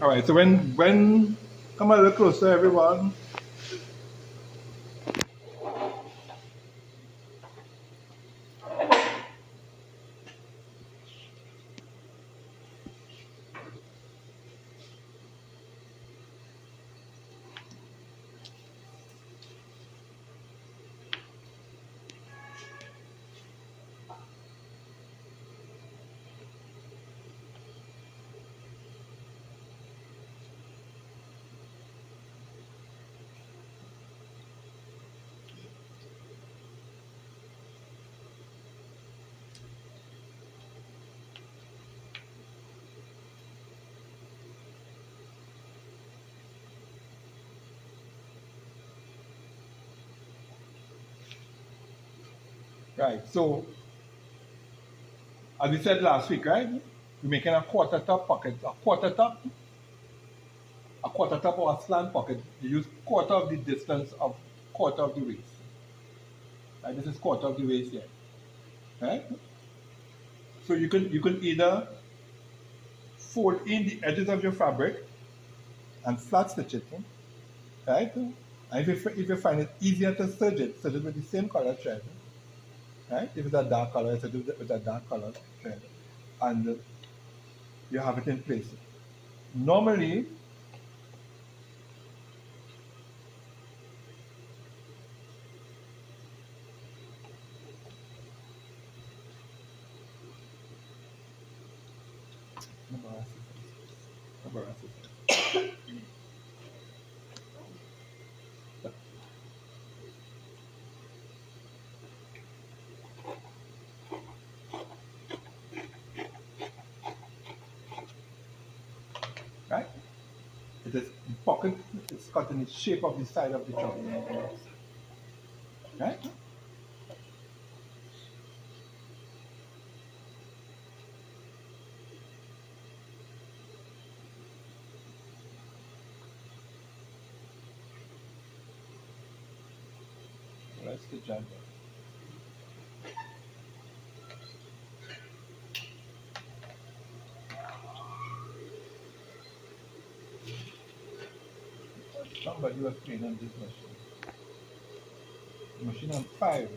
All right. So when come a little closer, everyone. Right. So as we said last week, right? We're making a quarter top pocket, a quarter top or a slant pocket. You use quarter of the distance of quarter of the waist. Right? This is quarter of the waist here. Right? So you can either fold in the edges of your fabric and flat stitch it, right? And if you find it easier to serge it with the same color thread, right? If it's a dark color, serge it with a dark color thread, and you have it in place. Normally, right? It is the pocket is cut in the shape of the side of the trunk, right? That's the job. Somebody was cleaning this machine. The machine on fire.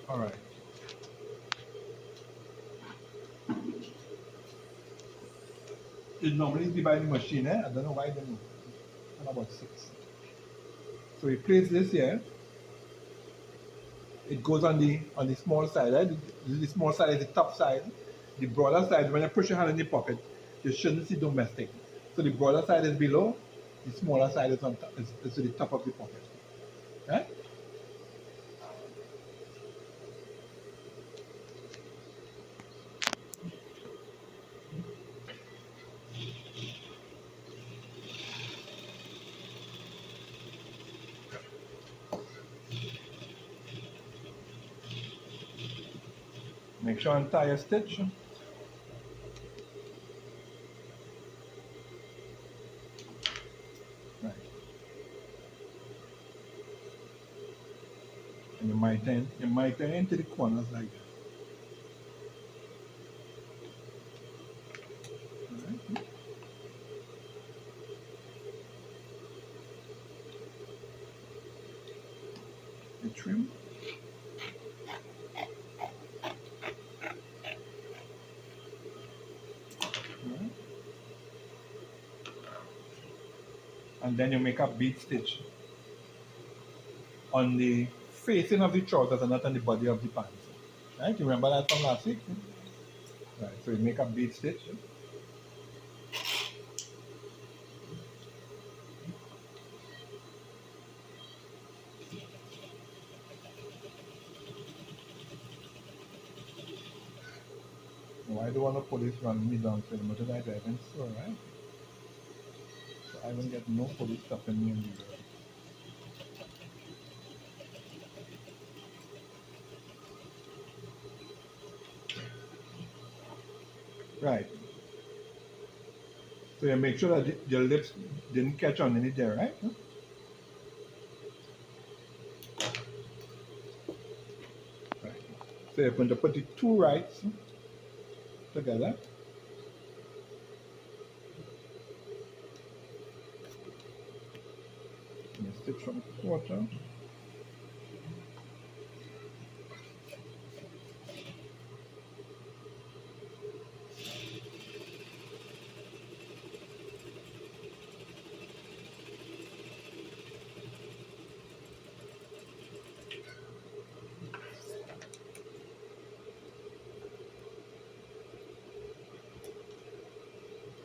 All right. It normally is by the machine, eh? I don't know why they move. I'm about 6. So we place this here. It goes on the small side, right? The small side is the top side. The broader side, when you push your hand in the pocket, you shouldn't see domestic. So the broader side is below, the smaller side is on top, is to the top of the pocket. Right? Make sure untie your stitch. Right. And you might into the corners like that. Right. You trim. Right. And then you make a bead stitch on the facing of the trousers and not on the body of the pants. Right? You remember that from last week? Right. So you make a bead stitch. Why do I want to police run me down to the motor that I driving slow, right? So I won't get no police stopping me in the road. Right. So you make sure that your lips didn't catch on any there, right? Right. So you're going to put the two rights together. And you stitch from quarter.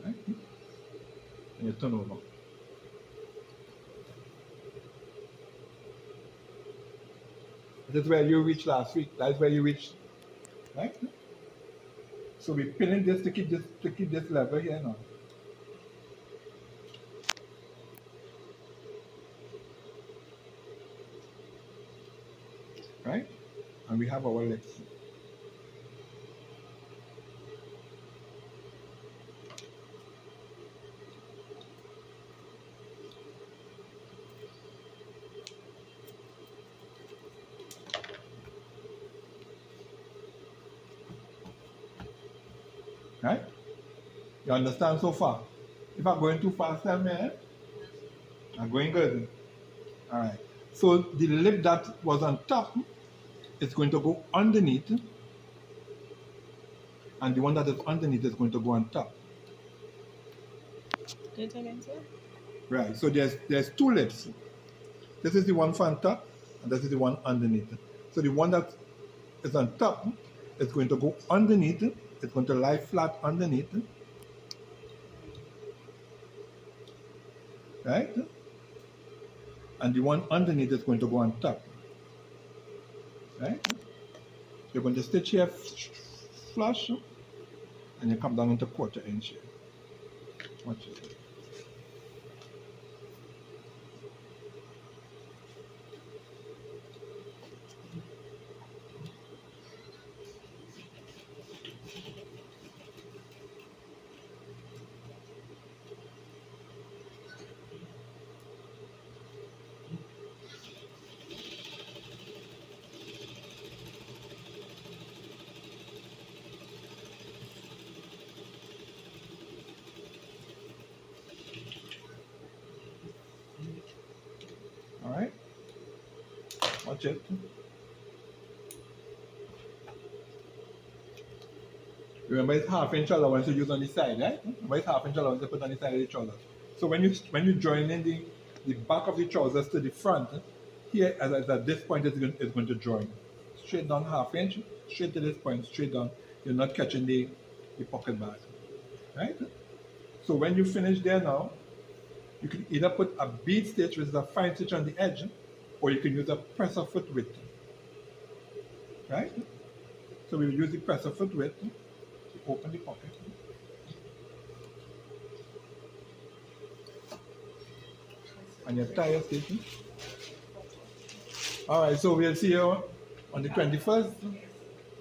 Right? And you turn over. That's where you reached last week. That's where you reached, right? So we're pinning this to keep this level here now. Right? And we have our lips. Right? You understand so far? If I'm going too fast, tell me, eh? I'm going good. Alright. So the lip that was on top is going to go underneath, and the one that is underneath is going to go on top. Do it again, sir? Right. So there's two lips. This is the one on top, and this is the one underneath. So the one that is on top is going to go underneath. It's going to lie flat underneath. Right? And the one underneath is going to go on top. Right? You're going to stitch here flush, and you come down into quarter inch here. Watch it. Alright? Watch it. Remember it's half-inch allowance to use on the side, right? Remember it's half-inch allowance to put on the side of the trousers. So when you join in the back of the trousers to the front, here at this point it's going to join. Straight down half-inch, straight to this point, straight down. You're not catching the pocket bag. Right? So when you finish there now, you can either put a bead stitch, which is a fine stitch on the edge, or you can use a presser foot width. Right? So we will use the presser foot width to open the pocket. And your tie your stitch. Alright, so we'll see you on the 21st.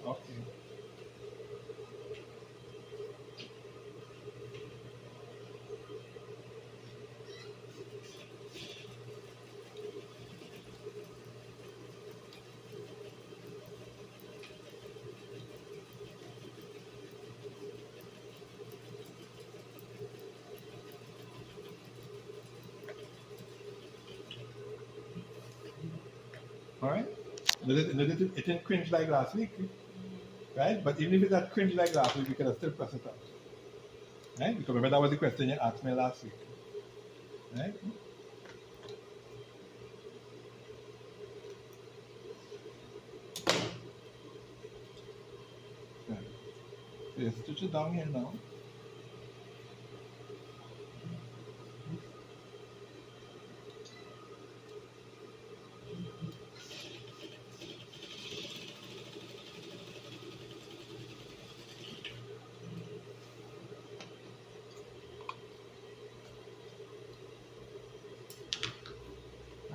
Okay. All right. It didn't cringe like last week, right? But even if it had cringe like last week, we could have still press it out, right? Because remember that was the question you asked me last week, right? Right. So you stitch it down here now.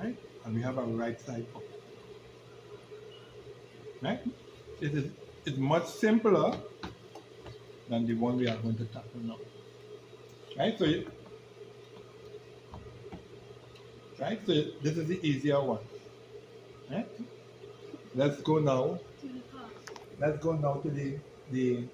Right? And we have our right side pocket. Right? It's much simpler than the one we are going to tackle now. Right? So this is the easier one. Right? Let's go now. Let's go now to the